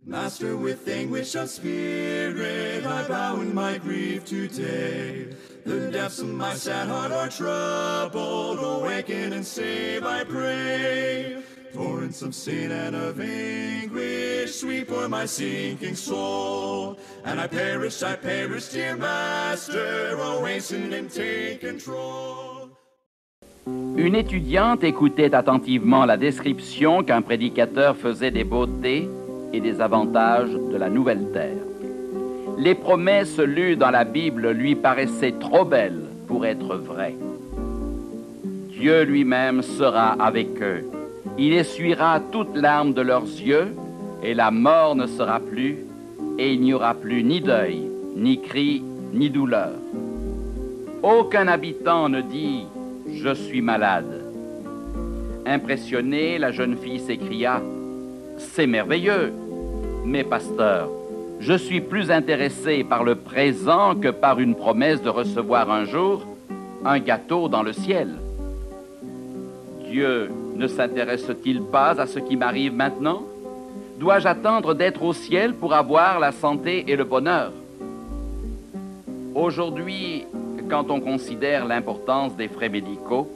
Master, with anguish of spirit, I bow in my grief today. The depths of my sad heart are troubled. Awaken and save, I pray. Torrents of sin and of anguish sweep o'er my sinking soul. And I perish, dear Master. Oh, hasten and take control. Une étudiante écoutait attentivement la description qu'un prédicateur faisait des beautés et des avantages de la nouvelle terre. Les promesses lues dans la Bible lui paraissaient trop belles pour être vraies. Dieu lui-même sera avec eux. Il essuiera toute larme de leurs yeux, et la mort ne sera plus, et il n'y aura plus ni deuil, ni cri, ni douleur. Aucun habitant ne dit « Je suis malade ». Impressionnée, la jeune fille s'écria « C'est merveilleux, mais pasteur, je suis plus intéressé par le présent que par une promesse de recevoir un jour un gâteau dans le ciel. Dieu ne s'intéresse-t-il pas à ce qui m'arrive maintenant? Dois-je attendre d'être au ciel pour avoir la santé et le bonheur? Aujourd'hui, quand on considère l'importance des frais médicaux,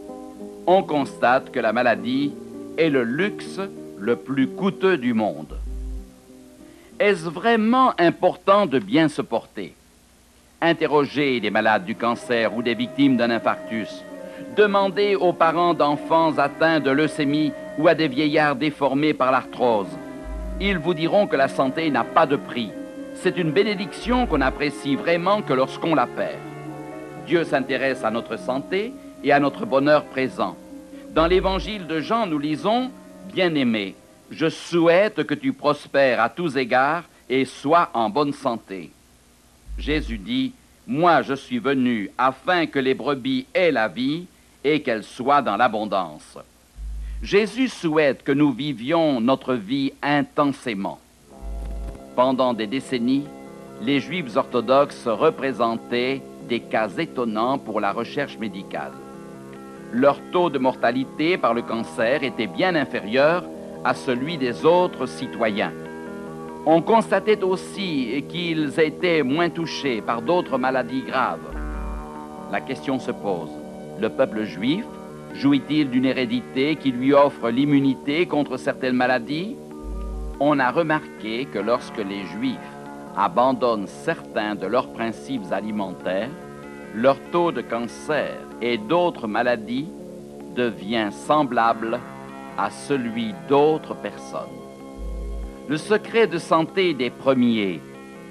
on constate que la maladie est le luxe le plus coûteux du monde. Est-ce vraiment important de bien se porter? Interrogez les malades du cancer ou des victimes d'un infarctus. Demandez aux parents d'enfants atteints de leucémie ou à des vieillards déformés par l'arthrose. Ils vous diront que la santé n'a pas de prix. C'est une bénédiction qu'on apprécie vraiment que lorsqu'on la perd. Dieu s'intéresse à notre santé et à notre bonheur présent. Dans l'évangile de Jean, nous lisons « Bien-aimé, je souhaite que tu prospères à tous égards et sois en bonne santé. » Jésus dit « Moi, je suis venu afin que les brebis aient la vie et qu'elles soient dans l'abondance. » Jésus souhaite que nous vivions notre vie intensément. Pendant des décennies, les Juifs orthodoxes représentaient des cas étonnants pour la recherche médicale. Leur taux de mortalité par le cancer était bien inférieur à celui des autres citoyens. On constatait aussi qu'ils étaient moins touchés par d'autres maladies graves. La question se pose, le peuple juif jouit-il d'une hérédité qui lui offre l'immunité contre certaines maladies? On a remarqué que lorsque les Juifs abandonnent certains de leurs principes alimentaires, leur taux de cancer et d'autres maladies devient semblable à celui d'autres personnes. Le secret de santé des premiers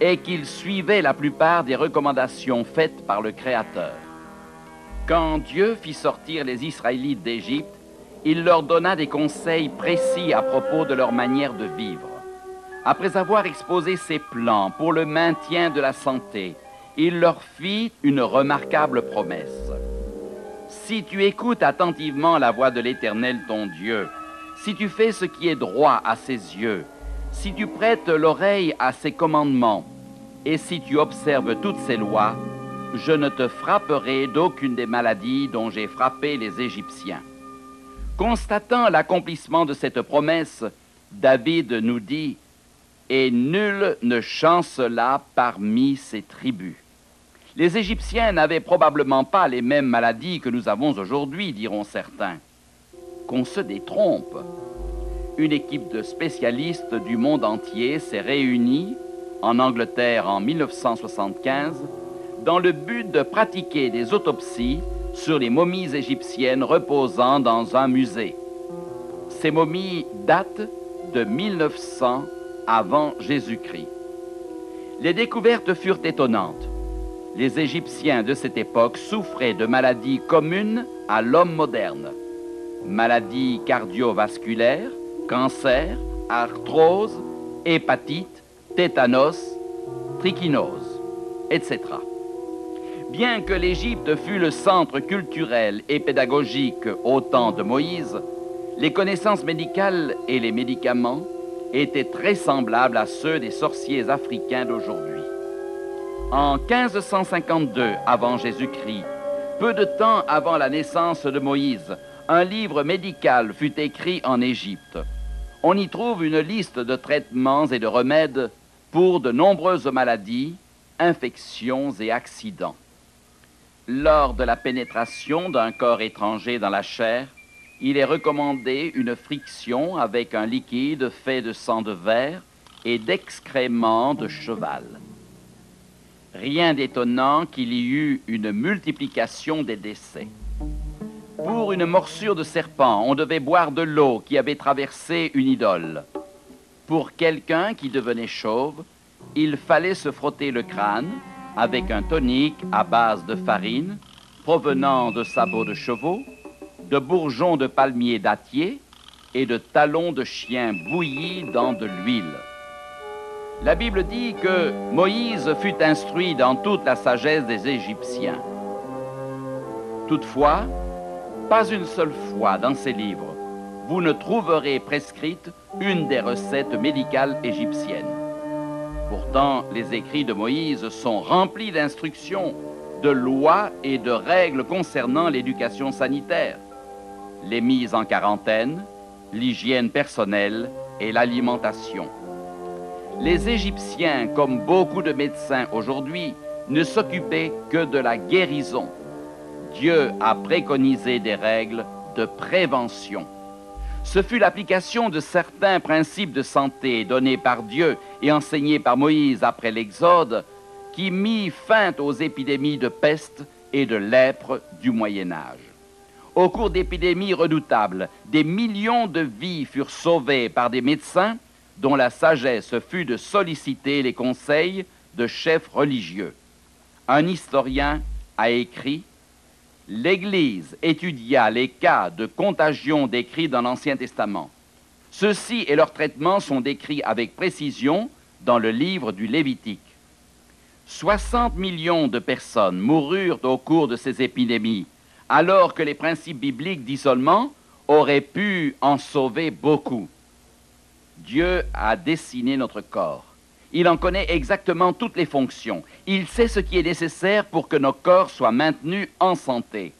est qu'ils suivaient la plupart des recommandations faites par le Créateur. Quand Dieu fit sortir les Israélites d'Égypte, il leur donna des conseils précis à propos de leur manière de vivre. Après avoir exposé ses plans pour le maintien de la santé, il leur fit une remarquable promesse. Si tu écoutes attentivement la voix de l'Éternel ton Dieu, si tu fais ce qui est droit à ses yeux, si tu prêtes l'oreille à ses commandements, et si tu observes toutes ses lois, je ne te frapperai d'aucune des maladies dont j'ai frappé les Égyptiens. Constatant l'accomplissement de cette promesse, David nous dit « Et nul ne chancela parmi ses tribus. » Les Égyptiens n'avaient probablement pas les mêmes maladies que nous avons aujourd'hui, diront certains. Qu'on se détrompe. Une équipe de spécialistes du monde entier s'est réunie en Angleterre en 1975 dans le but de pratiquer des autopsies sur les momies égyptiennes reposant dans un musée. Ces momies datent de 1900 avant Jésus-Christ. Les découvertes furent étonnantes. Les Égyptiens de cette époque souffraient de maladies communes à l'homme moderne. Maladies cardiovasculaires, cancer, arthrose, hépatite, tétanos, trichinose, etc. Bien que l'Égypte fût le centre culturel et pédagogique au temps de Moïse, les connaissances médicales et les médicaments étaient très semblables à ceux des sorciers africains d'aujourd'hui. En 1552 avant Jésus-Christ, peu de temps avant la naissance de Moïse, un livre médical fut écrit en Égypte. On y trouve une liste de traitements et de remèdes pour de nombreuses maladies, infections et accidents. Lors de la pénétration d'un corps étranger dans la chair, il est recommandé une friction avec un liquide fait de sang de verre et d'excréments de cheval. Rien d'étonnant qu'il y eut une multiplication des décès. Pour une morsure de serpent, on devait boire de l'eau qui avait traversé une idole. Pour quelqu'un qui devenait chauve, il fallait se frotter le crâne avec un tonique à base de farine provenant de sabots de chevaux, de bourgeons de palmier dattier et de talons de chien bouillis dans de l'huile. La Bible dit que Moïse fut instruit dans toute la sagesse des Égyptiens. Toutefois, pas une seule fois dans ces livres, vous ne trouverez prescrite une des recettes médicales égyptiennes. Pourtant, les écrits de Moïse sont remplis d'instructions, de lois et de règles concernant l'éducation sanitaire, les mises en quarantaine, l'hygiène personnelle et l'alimentation. Les Égyptiens, comme beaucoup de médecins aujourd'hui, ne s'occupaient que de la guérison. Dieu a préconisé des règles de prévention. Ce fut l'application de certains principes de santé donnés par Dieu et enseignés par Moïse après l'Exode qui mit fin aux épidémies de peste et de lèpre du Moyen-Âge. Au cours d'épidémies redoutables, des millions de vies furent sauvées par des médecins dont la sagesse fut de solliciter les conseils de chefs religieux. Un historien a écrit « L'Église étudia les cas de contagion décrits dans l'Ancien Testament. Ceux-ci et leurs traitements sont décrits avec précision dans le livre du Lévitique. 60 millions de personnes moururent au cours de ces épidémies, alors que les principes bibliques d'isolement auraient pu en sauver beaucoup. Dieu a dessiné notre corps. Il en connaît exactement toutes les fonctions. Il sait ce qui est nécessaire pour que nos corps soient maintenus en santé.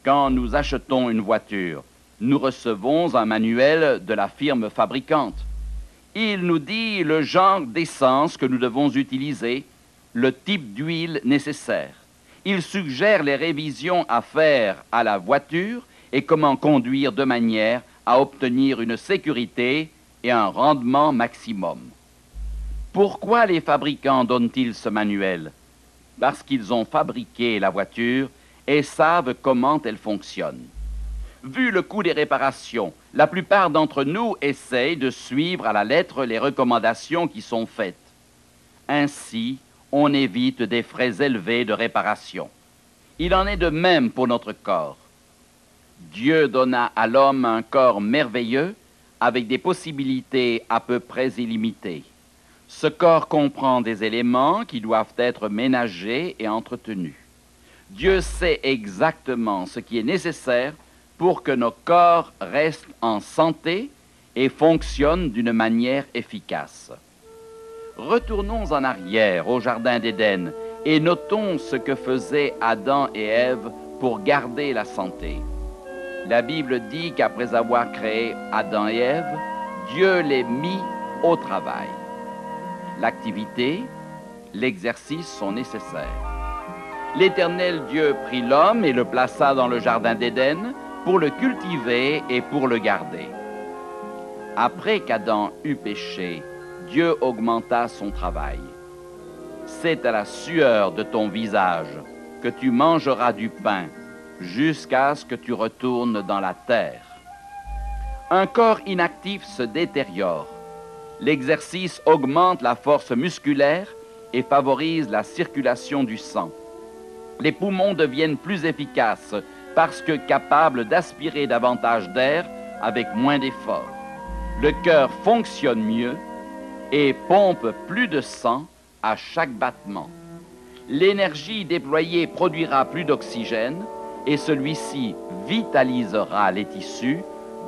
Quand nous achetons une voiture, nous recevons un manuel de la firme fabricante. Il nous dit le genre d'essence que nous devons utiliser, le type d'huile nécessaire. Il suggère les révisions à faire à la voiture et comment conduire de manière à obtenir une sécurité et un rendement maximum. Pourquoi les fabricants donnent-ils ce manuel? Parce qu'ils ont fabriqué la voiture et savent comment elle fonctionne. Vu le coût des réparations, la plupart d'entre nous essayent de suivre à la lettre les recommandations qui sont faites. Ainsi, on évite des frais élevés de réparation. Il en est de même pour notre corps. Dieu donna à l'homme un corps merveilleux avec des possibilités à peu près illimitées. Ce corps comprend des éléments qui doivent être ménagés et entretenus. Dieu sait exactement ce qui est nécessaire pour que nos corps restent en santé et fonctionnent d'une manière efficace. Retournons en arrière au Jardin d'Éden et notons ce que faisaient Adam et Ève pour garder la santé. La Bible dit qu'après avoir créé Adam et Ève, Dieu les mit au travail. L'activité, l'exercice sont nécessaires. L'Éternel Dieu prit l'homme et le plaça dans le Jardin d'Éden pour le cultiver et pour le garder. Après qu'Adam eut péché, Dieu augmenta son travail. C'est à la sueur de ton visage que tu mangeras du pain jusqu'à ce que tu retournes dans la terre. Un corps inactif se détériore. L'exercice augmente la force musculaire et favorise la circulation du sang. Les poumons deviennent plus efficaces parce que capables d'aspirer davantage d'air avec moins d'efforts. Le cœur fonctionne mieux et pompe plus de sang à chaque battement. L'énergie déployée produira plus d'oxygène et celui-ci vitalisera les tissus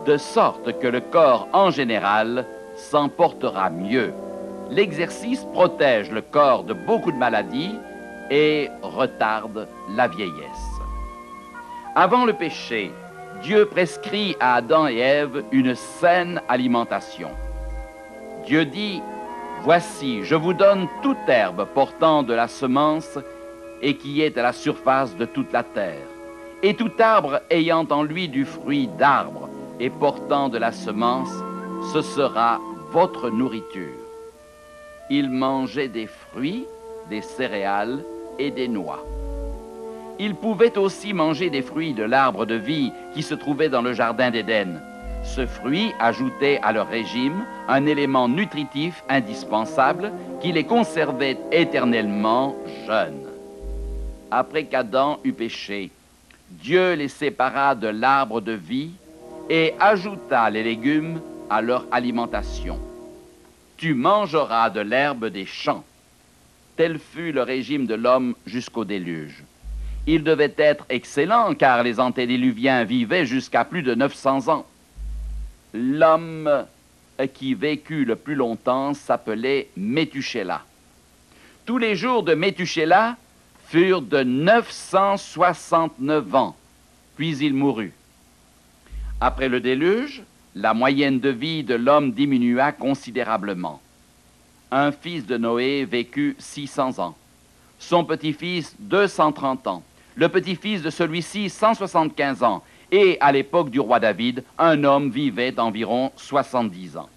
de sorte que le corps en général s'en portera mieux. L'exercice protège le corps de beaucoup de maladies et retarde la vieillesse. Avant le péché, Dieu prescrit à Adam et Ève une saine alimentation. Dieu dit, « Voici, je vous donne toute herbe portant de la semence et qui est à la surface de toute la terre, et tout arbre ayant en lui du fruit d'arbre et portant de la semence, ce sera votre nourriture. » Ils mangeaient des fruits, des céréales et des noix. Ils pouvaient aussi manger des fruits de l'arbre de vie qui se trouvait dans le jardin d'Éden. Ce fruit ajoutait à leur régime un élément nutritif indispensable qui les conservait éternellement jeunes. Après qu'Adam eut péché, Dieu les sépara de l'arbre de vie et ajouta les légumes à leur alimentation. Tu mangeras de l'herbe des champs. Tel fut le régime de l'homme jusqu'au déluge. Il devait être excellent car les antédiluviens vivaient jusqu'à plus de 900 ans. L'homme qui vécut le plus longtemps s'appelait Métuchéla. Tous les jours de Métuchéla furent de 969 ans, puis il mourut. Après le déluge, la moyenne de vie de l'homme diminua considérablement. Un fils de Noé vécut 600 ans, son petit-fils 230 ans, le petit-fils de celui-ci 175 ans, et à l'époque du roi David, un homme vivait d'environ 70 ans.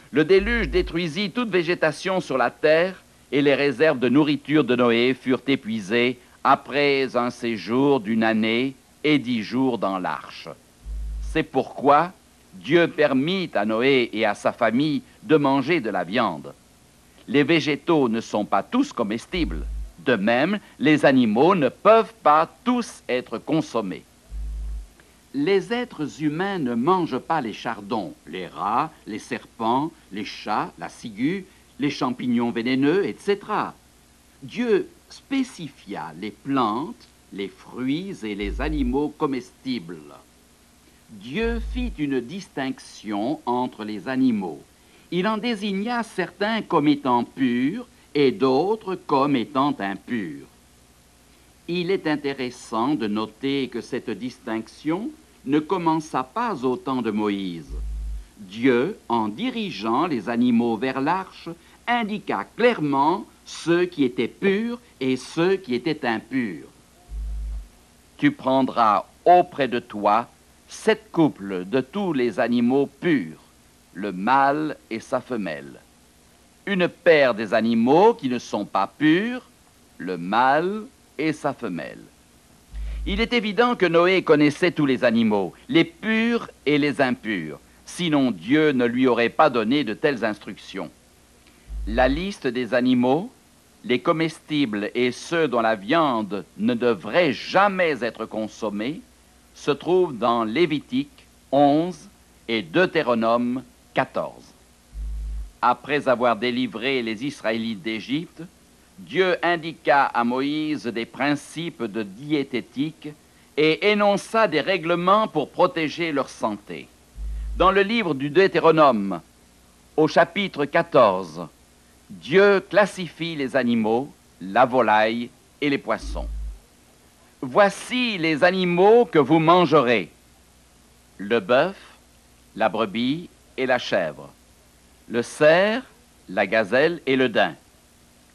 Le déluge détruisit toute végétation sur la terre et les réserves de nourriture de Noé furent épuisées après un séjour d'une année et 10 jours dans l'arche. C'est pourquoi Dieu permit à Noé et à sa famille de manger de la viande. Les végétaux ne sont pas tous comestibles. De même, les animaux ne peuvent pas tous être consommés. Les êtres humains ne mangent pas les chardons, les rats, les serpents, les chats, la ciguë, les champignons vénéneux, etc. Dieu spécifia les plantes, les fruits et les animaux comestibles. Dieu fit une distinction entre les animaux. Il en désigna certains comme étant purs et d'autres comme étant impurs. Il est intéressant de noter que cette distinction ne commença pas au temps de Moïse. Dieu, en dirigeant les animaux vers l'arche, indiqua clairement ceux qui étaient purs et ceux qui étaient impurs. Tu prendras auprès de toi 7 couples de tous les animaux purs, le mâle et sa femelle. Une paire des animaux qui ne sont pas purs, le mâle et sa femelle. Il est évident que Noé connaissait tous les animaux, les purs et les impurs, sinon Dieu ne lui aurait pas donné de telles instructions. La liste des animaux, les comestibles et ceux dont la viande ne devrait jamais être consommée, se trouve dans Lévitique 11 et Deutéronome 14. Après avoir délivré les Israélites d'Égypte, Dieu indiqua à Moïse des principes de diététique et énonça des règlements pour protéger leur santé. Dans le livre du Deutéronome, au chapitre 14, Dieu classifie les animaux, la volaille et les poissons. Voici les animaux que vous mangerez: le bœuf, la brebis et la chèvre, le cerf, la gazelle et le daim,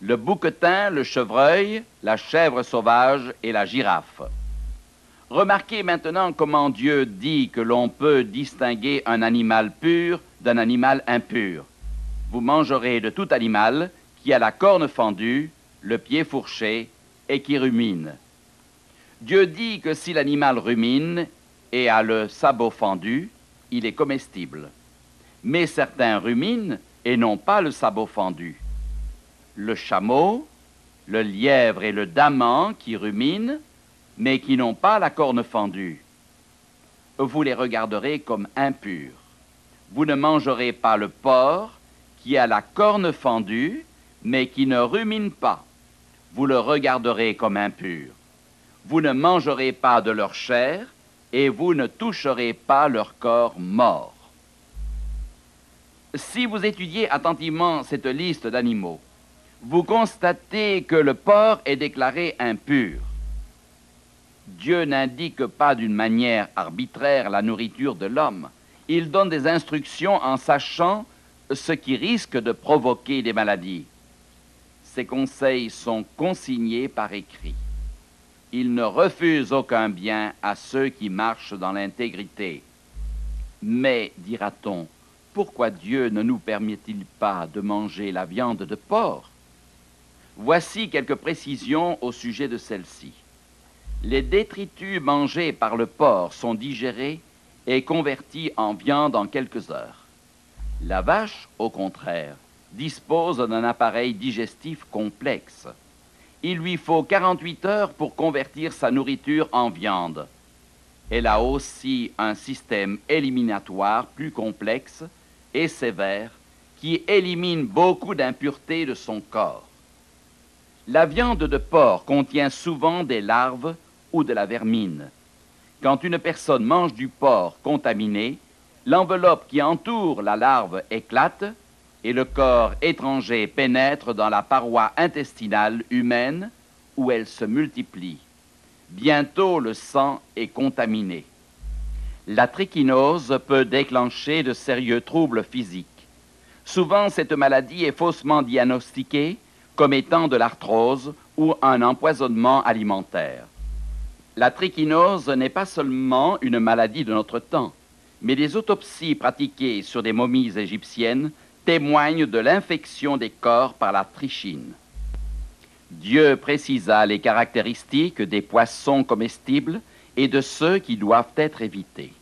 le bouquetin, le chevreuil, la chèvre sauvage et la girafe. Remarquez maintenant comment Dieu dit que l'on peut distinguer un animal pur d'un animal impur. Vous mangerez de tout animal qui a la corne fendue, le pied fourché et qui rumine. Dieu dit que si l'animal rumine et a le sabot fendu, il est comestible. Mais certains ruminent et n'ont pas le sabot fendu. Le chameau, le lièvre et le daman qui ruminent, mais qui n'ont pas la corne fendue. Vous les regarderez comme impurs. Vous ne mangerez pas le porc qui a la corne fendue, mais qui ne rumine pas. Vous le regarderez comme impur. Vous ne mangerez pas de leur chair, et vous ne toucherez pas leur corps mort. Si vous étudiez attentivement cette liste d'animaux, vous constatez que le porc est déclaré impur. Dieu n'indique pas d'une manière arbitraire la nourriture de l'homme. Il donne des instructions en sachant ce qui risque de provoquer des maladies. Ces conseils sont consignés par écrit. Il ne refuse aucun bien à ceux qui marchent dans l'intégrité. Mais, dira-t-on, pourquoi Dieu ne nous permet-il pas de manger la viande de porc? Voici quelques précisions au sujet de celle-ci. Les détritus mangés par le porc sont digérés et convertis en viande en quelques heures. La vache, au contraire, dispose d'un appareil digestif complexe. Il lui faut 48 heures pour convertir sa nourriture en viande. Elle a aussi un système éliminatoire plus complexe et sévère qui élimine beaucoup d'impuretés de son corps. La viande de porc contient souvent des larves ou de la vermine. Quand une personne mange du porc contaminé, l'enveloppe qui entoure la larve éclate et le corps étranger pénètre dans la paroi intestinale humaine où elle se multiplie. Bientôt, le sang est contaminé. La trichinose peut déclencher de sérieux troubles physiques. Souvent, cette maladie est faussement diagnostiquée comme étant de l'arthrose ou un empoisonnement alimentaire. La trichinose n'est pas seulement une maladie de notre temps, mais des autopsies pratiquées sur des momies égyptiennes témoignent de l'infection des corps par la trichine. Dieu précisa les caractéristiques des poissons comestibles et de ceux qui doivent être évités.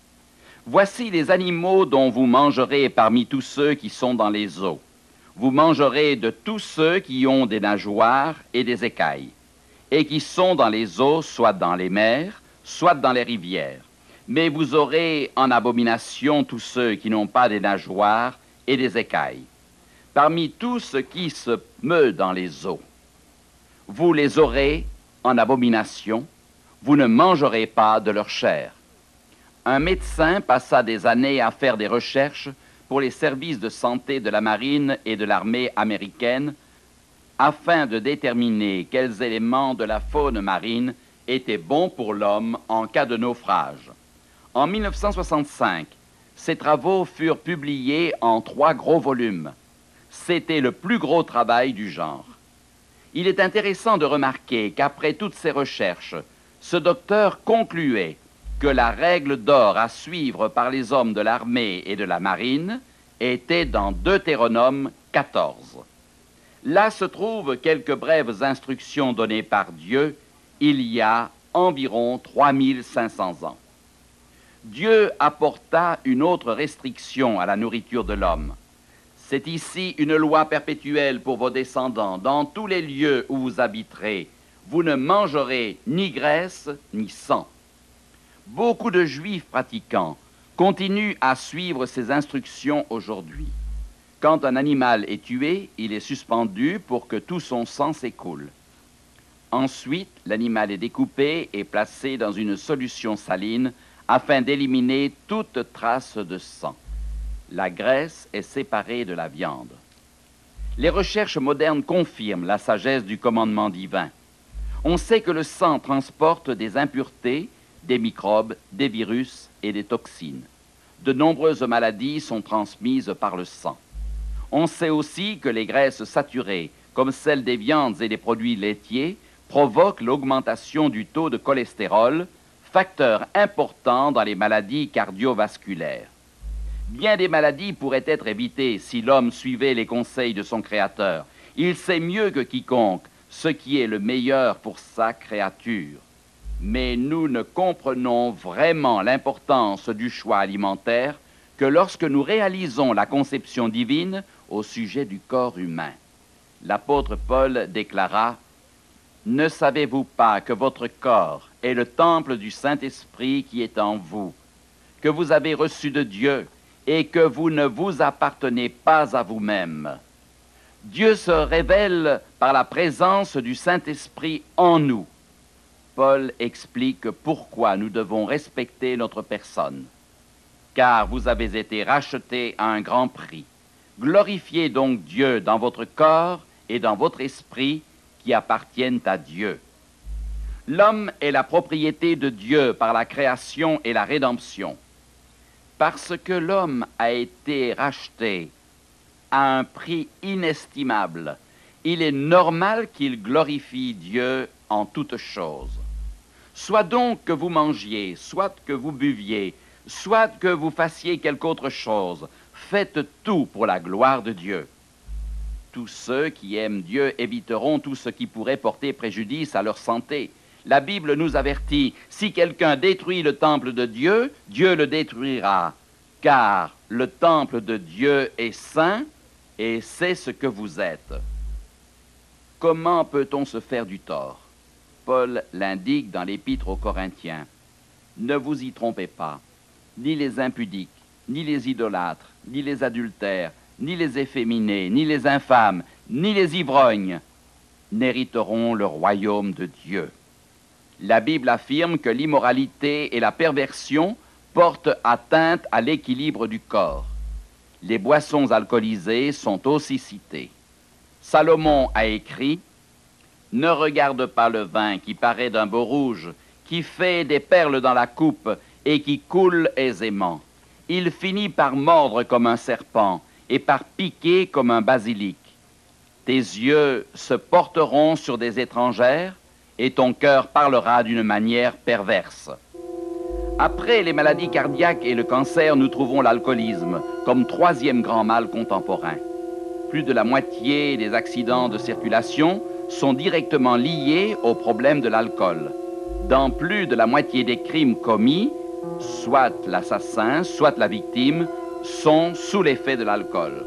Voici les animaux dont vous mangerez parmi tous ceux qui sont dans les eaux. Vous mangerez de tous ceux qui ont des nageoires et des écailles, et qui sont dans les eaux, soit dans les mers, soit dans les rivières. Mais vous aurez en abomination tous ceux qui n'ont pas des nageoires et des écailles. Parmi tout ce qui se meut dans les eaux, vous les aurez en abomination, vous ne mangerez pas de leur chair. Un médecin passa des années à faire des recherches pour les services de santé de la marine et de l'armée américaine afin de déterminer quels éléments de la faune marine étaient bons pour l'homme en cas de naufrage. En 1965, ces travaux furent publiés en 3 gros volumes. C'était le plus gros travail du genre. Il est intéressant de remarquer qu'après toutes ces recherches, ce docteur concluait que la règle d'or à suivre par les hommes de l'armée et de la marine était dans Deutéronome 14. Là se trouvent quelques brèves instructions données par Dieu il y a environ 3500 ans. Dieu apporta une autre restriction à la nourriture de l'homme. C'est ici une loi perpétuelle pour vos descendants. Dans tous les lieux où vous habiterez, vous ne mangerez ni graisse ni sang. Beaucoup de Juifs pratiquants continuent à suivre ces instructions aujourd'hui. Quand un animal est tué, il est suspendu pour que tout son sang s'écoule. Ensuite, l'animal est découpé et placé dans une solution saline afin d'éliminer toute trace de sang. La graisse est séparée de la viande. Les recherches modernes confirment la sagesse du commandement divin. On sait que le sang transporte des impuretés, des microbes, des virus et des toxines. De nombreuses maladies sont transmises par le sang. On sait aussi que les graisses saturées, comme celles des viandes et des produits laitiers, provoquent l'augmentation du taux de cholestérol, facteur important dans les maladies cardiovasculaires. Bien des maladies pourraient être évitées si l'homme suivait les conseils de son Créateur. Il sait mieux que quiconque ce qui est le meilleur pour sa créature. Mais nous ne comprenons vraiment l'importance du choix alimentaire que lorsque nous réalisons la conception divine au sujet du corps humain. L'apôtre Paul déclara « Ne savez-vous pas que votre corps est le temple du Saint-Esprit qui est en vous, que vous avez reçu de Dieu et que vous ne vous appartenez pas à vous-même. Dieu se révèle par la présence du Saint-Esprit en nous. » Paul explique pourquoi nous devons respecter notre personne. « Car vous avez été rachetés à un grand prix. Glorifiez donc Dieu dans votre corps et dans votre esprit qui appartiennent à Dieu. » L'homme est la propriété de Dieu par la création et la rédemption. Parce que l'homme a été racheté à un prix inestimable, il est normal qu'il glorifie Dieu en toutes choses. Soit donc que vous mangiez, soit que vous buviez, soit que vous fassiez quelque autre chose, faites tout pour la gloire de Dieu. Tous ceux qui aiment Dieu éviteront tout ce qui pourrait porter préjudice à leur santé. La Bible nous avertit, si quelqu'un détruit le temple de Dieu, Dieu le détruira, car le temple de Dieu est saint et c'est ce que vous êtes. Comment peut-on se faire du tort? Paul l'indique dans l'Épître aux Corinthiens. Ne vous y trompez pas, ni les impudiques, ni les idolâtres, ni les adultères, ni les efféminés, ni les infâmes, ni les ivrognes n'hériteront le royaume de Dieu. La Bible affirme que l'immoralité et la perversion portent atteinte à l'équilibre du corps. Les boissons alcoolisées sont aussi citées. Salomon a écrit « Ne regarde pas le vin qui paraît d'un beau rouge, qui fait des perles dans la coupe et qui coule aisément. Il finit par mordre comme un serpent et par piquer comme un basilic. Tes yeux se porteront sur des étrangères et ton cœur parlera d'une manière perverse. » Après les maladies cardiaques et le cancer, nous trouvons l'alcoolisme comme troisième grand mal contemporain. Plus de la moitié des accidents de circulation sont directement liés au problème de l'alcool. Dans plus de la moitié des crimes commis, soit l'assassin, soit la victime, sont sous l'effet de l'alcool.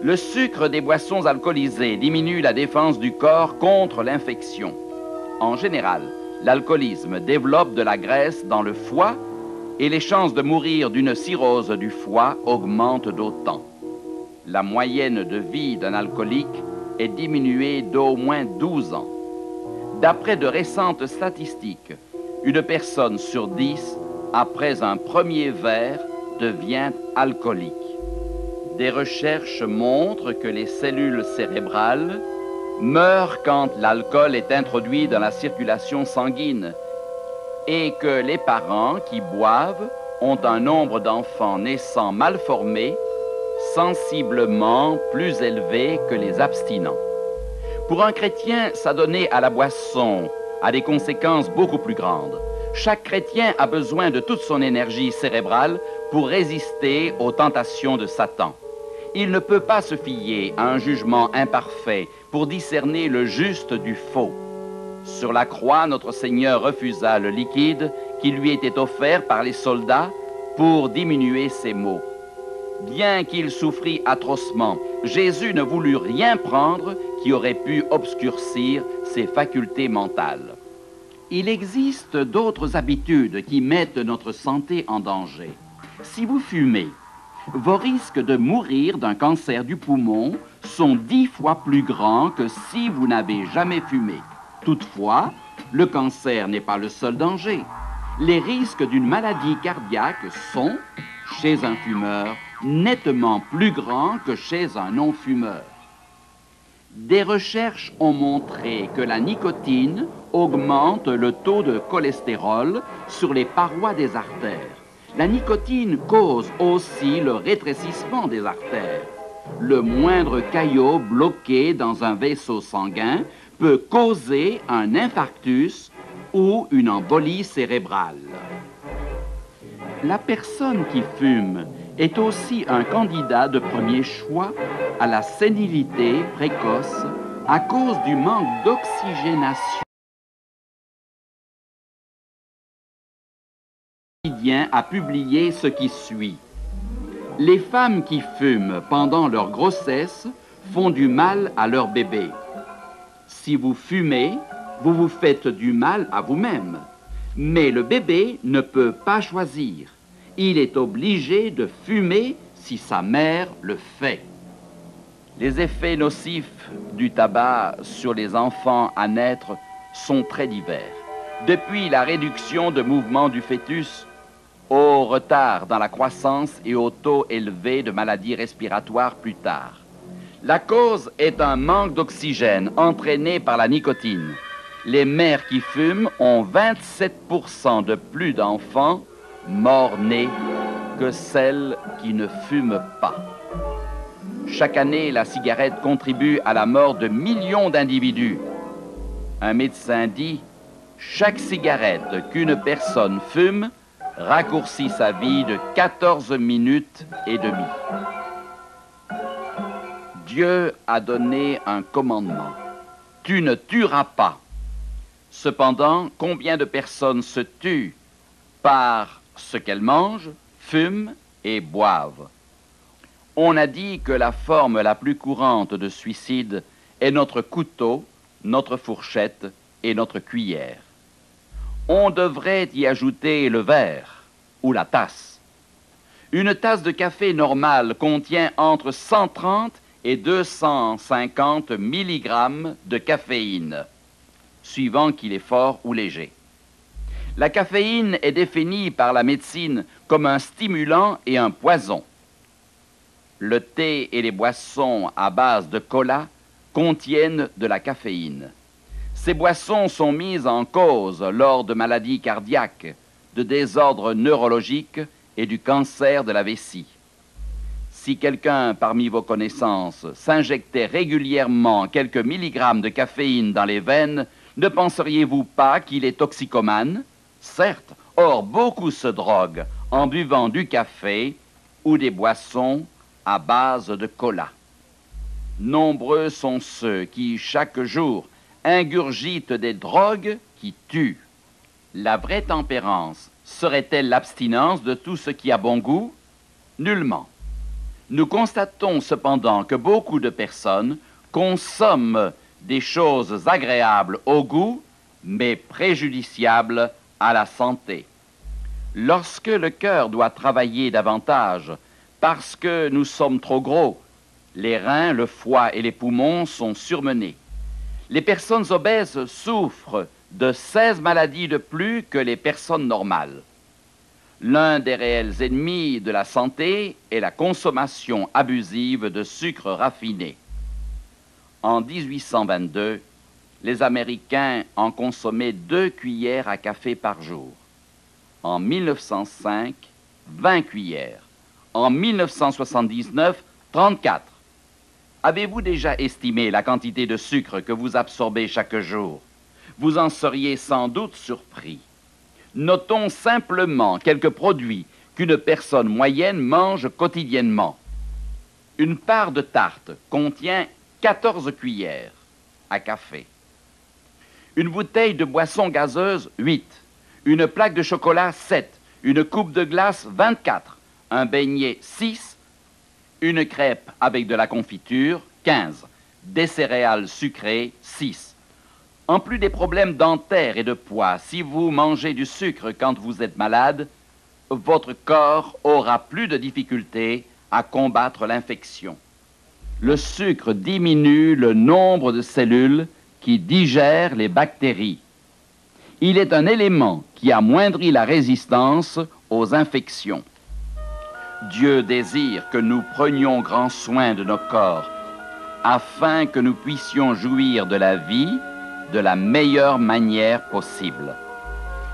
Le sucre des boissons alcoolisées diminue la défense du corps contre l'infection. En général, l'alcoolisme développe de la graisse dans le foie et les chances de mourir d'une cirrhose du foie augmentent d'autant. La moyenne de vie d'un alcoolique est diminuée d'au moins 12 ans. D'après de récentes statistiques, une personne sur 10, après un premier verre, devient alcoolique. Des recherches montrent que les cellules cérébrales meurent quand l'alcool est introduit dans la circulation sanguine et que les parents qui boivent ont un nombre d'enfants naissants mal formés sensiblement plus élevé que les abstinents. Pour un chrétien, s'adonner à la boisson a des conséquences beaucoup plus grandes. Chaque chrétien a besoin de toute son énergie cérébrale pour résister aux tentations de Satan. Il ne peut pas se fier à un jugement imparfait pour discerner le juste du faux. Sur la croix, notre Seigneur refusa le liquide qui lui était offert par les soldats pour diminuer ses maux. Bien qu'il souffrit atrocement, Jésus ne voulut rien prendre qui aurait pu obscurcir ses facultés mentales. Il existe d'autres habitudes qui mettent notre santé en danger. Si vous fumez, vos risques de mourir d'un cancer du poumon sont 10 fois plus grands que si vous n'avez jamais fumé. Toutefois, le cancer n'est pas le seul danger. Les risques d'une maladie cardiaque sont, chez un fumeur, nettement plus grands que chez un non-fumeur. Des recherches ont montré que la nicotine augmente le taux de cholestérol sur les parois des artères. La nicotine cause aussi le rétrécissement des artères. Le moindre caillot bloqué dans un vaisseau sanguin peut causer un infarctus ou une embolie cérébrale. La personne qui fume est aussi un candidat de premier choix à la sénilité précoce à cause du manque d'oxygénation. Le quotidien a publié ce qui suit. Les femmes qui fument pendant leur grossesse font du mal à leur bébé. Si vous fumez, vous vous faites du mal à vous-même. Mais le bébé ne peut pas choisir. Il est obligé de fumer si sa mère le fait. Les effets nocifs du tabac sur les enfants à naître sont très divers. Depuis la réduction de mouvement du fœtus au retard dans la croissance et au taux élevé de maladies respiratoires plus tard. La cause est un manque d'oxygène entraîné par la nicotine. les mères qui fument ont 27% de plus d'enfants morts-nés que celles qui ne fument pas. Chaque année, la cigarette contribue à la mort de millions d'individus. Un médecin dit « Chaque cigarette qu'une personne fume raccourcit sa vie de 14 minutes et demie. » Dieu a donné un commandement. « Tu ne tueras pas ». Cependant, combien de personnes se tuent par ce qu'elles mangent, fument et boivent? On a dit que la forme la plus courante de suicide est notre couteau, notre fourchette et notre cuillère. On devrait y ajouter le verre ou la tasse. Une tasse de café normale contient entre 130 et 250 mg de caféine, suivant qu'il est fort ou léger. La caféine est définie par la médecine comme un stimulant et un poison. Le thé et les boissons à base de cola contiennent de la caféine. Ces boissons sont mises en cause lors de maladies cardiaques, de désordres neurologiques et du cancer de la vessie. Si quelqu'un parmi vos connaissances s'injectait régulièrement quelques milligrammes de caféine dans les veines, ne penseriez-vous pas qu'il est toxicomane? Certes, or beaucoup se droguent en buvant du café ou des boissons à base de cola. Nombreux sont ceux qui, chaque jour, ingurgitent des drogues qui tuent. La vraie tempérance serait-elle l'abstinence de tout ce qui a bon goût? Nullement. Nous constatons cependant que beaucoup de personnes consomment des choses agréables au goût, mais préjudiciables à la santé. Lorsque le cœur doit travailler davantage parce que nous sommes trop gros, les reins, le foie et les poumons sont surmenés. Les personnes obèses souffrent de 16 maladies de plus que les personnes normales. L'un des réels ennemis de la santé est la consommation abusive de sucre raffiné. En 1822, les Américains en consommaient 2 cuillères à café par jour. En 1905, 20 cuillères. En 1979, 34. Avez-vous déjà estimé la quantité de sucre que vous absorbez chaque jour? Vous en seriez sans doute surpris. Notons simplement quelques produits qu'une personne moyenne mange quotidiennement. Une part de tarte contient 14 cuillères à café. Une bouteille de boisson gazeuse, 8. Une plaque de chocolat, 7. Une coupe de glace, 24. Un beignet, 6. Une crêpe avec de la confiture, 15. Des céréales sucrées, 6. En plus des problèmes dentaires et de poids, si vous mangez du sucre quand vous êtes malade, votre corps aura plus de difficultés à combattre l'infection. Le sucre diminue le nombre de cellules qui digèrent les bactéries. Il est un élément qui amoindrit la résistance aux infections. Dieu désire que nous prenions grand soin de nos corps afin que nous puissions jouir de la vie de la meilleure manière possible.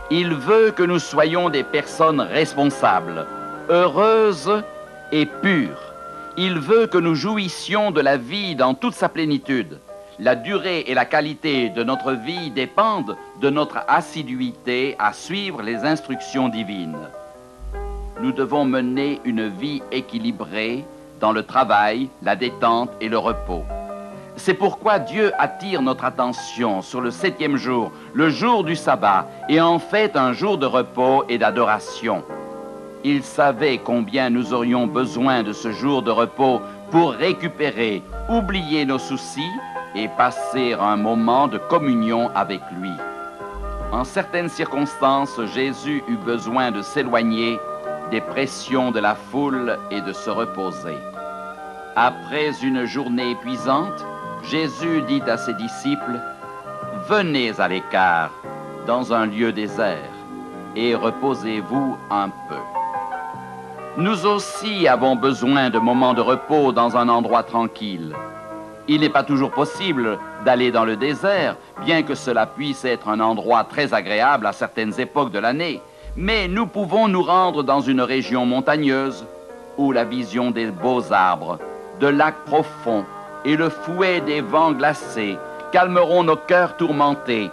Il veut que nous soyons des personnes responsables, heureuses et pures. Il veut que nous jouissions de la vie dans toute sa plénitude. La durée et la qualité de notre vie dépendent de notre assiduité à suivre les instructions divines. Nous devons mener une vie équilibrée dans le travail, la détente et le repos. C'est pourquoi Dieu attire notre attention sur le 7e jour, le jour du sabbat, et en fait un jour de repos et d'adoration. Il savait combien nous aurions besoin de ce jour de repos pour récupérer, oublier nos soucis et passer un moment de communion avec lui. En certaines circonstances, Jésus eut besoin de s'éloigner des pressions de la foule et de se reposer. Après une journée épuisante, Jésus dit à ses disciples, « Venez à l'écart, dans un lieu désert, et reposez-vous un peu. » Nous aussi avons besoin de moments de repos dans un endroit tranquille. Il n'est pas toujours possible d'aller dans le désert, bien que cela puisse être un endroit très agréable à certaines époques de l'année. Mais nous pouvons nous rendre dans une région montagneuse où la vision des beaux arbres, de lacs profonds et le fouet des vents glacés calmeront nos cœurs tourmentés.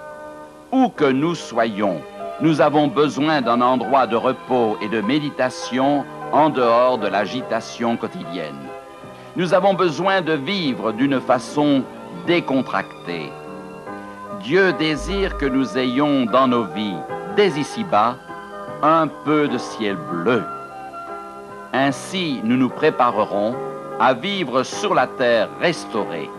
Où que nous soyons, nous avons besoin d'un endroit de repos et de méditation en dehors de l'agitation quotidienne. Nous avons besoin de vivre d'une façon décontractée. Dieu désire que nous ayons dans nos vies, dès ici-bas, un peu de ciel bleu. Ainsi, nous nous préparerons à vivre sur la terre restaurée.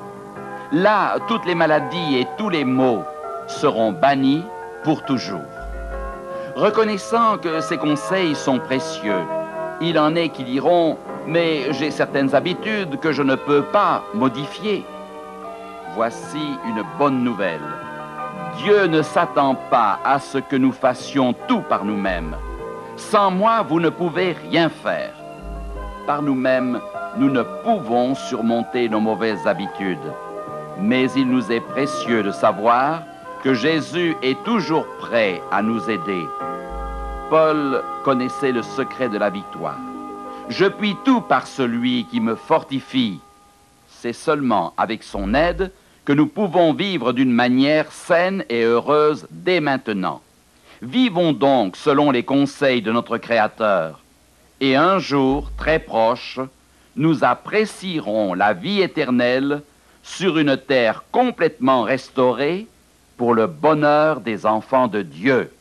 Là, toutes les maladies et tous les maux seront bannis pour toujours. Reconnaissant que ces conseils sont précieux, il en est qui diront « Mais j'ai certaines habitudes que je ne peux pas modifier. » Voici une bonne nouvelle. Dieu ne s'attend pas à ce que nous fassions tout par nous-mêmes. Sans moi, vous ne pouvez rien faire. Par nous-mêmes, nous ne pouvons surmonter nos mauvaises habitudes. Mais il nous est précieux de savoir que Jésus est toujours prêt à nous aider. Paul connaissait le secret de la victoire. Je puis tout par celui qui me fortifie. C'est seulement avec son aide que nous pouvons vivre d'une manière saine et heureuse dès maintenant. Vivons donc selon les conseils de notre Créateur. Et un jour, très proche, nous apprécierons la vie éternelle sur une terre complètement restaurée pour le bonheur des enfants de Dieu.